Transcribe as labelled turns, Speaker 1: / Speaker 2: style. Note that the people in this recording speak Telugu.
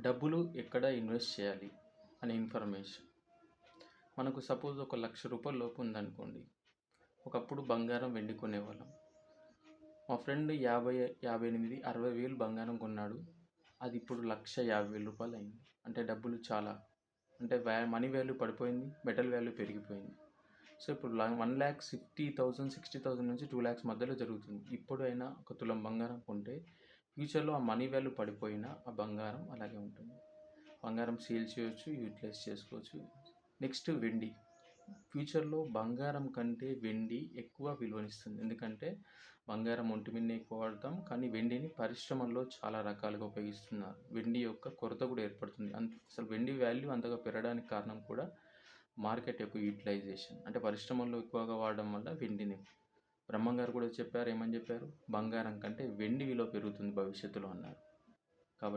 Speaker 1: డబ్బులు ఎక్కడ ఇన్వెస్ట్ చేయాలి అనే ఇన్ఫర్మేషన్. మనకు సపోజ్ ఒక ₹1,00,000 లోపు ఉందనుకోండి. ఒకప్పుడు బంగారం వెండి కొనేవాళ్ళం. మా ఫ్రెండ్ 58, 60,000 బంగారం కొన్నాడు. అది ఇప్పుడు ₹1,50,000 అయింది. అంటే డబ్బులు చాలా అంటే మనీ వాల్యూ పడిపోయింది, మెటల్ వాల్యూ పెరిగిపోయింది. సో ఇప్పుడు 1,50,000, 60,000 నుంచి 2,00,000 మధ్యలో జరుగుతుంది. ఇప్పుడైనా ఒక తులం బంగారం కొంటే ఫ్యూచర్లో ఆ మనీ వాల్యూ పడిపోయినా ఆ బంగారం అలాగే ఉంటుంది. బంగారం సేల్ చేయొచ్చు, యూటిలైజ్ చేసుకోవచ్చు. నెక్స్ట్ వెండి. ఫ్యూచర్లో బంగారం కంటే వెండి ఎక్కువ విలువనిస్తుంది. ఎందుకంటే బంగారం ఒంటి మీద ఎక్కువ వాడతాం, కానీ వెండిని పరిశ్రమల్లో చాలా రకాలుగా ఉపయోగిస్తున్నారు. వెండి యొక్క కొరత కూడా ఏర్పడుతుంది. అసలు వెండి వాల్యూ అంతగా పెరగడానికి కారణం కూడా మార్కెట్ యొక్క యూటిలైజేషన్. అంటే పరిశ్రమల్లో ఎక్కువగా వాడడం వల్ల వెండిని బ్రహ్మంగారు కూడా చెప్పారు. ఏమని చెప్పారు? బంగారం కంటే వెండి విలువ పెరుగుతుంది భవిష్యత్తులో అన్నారు.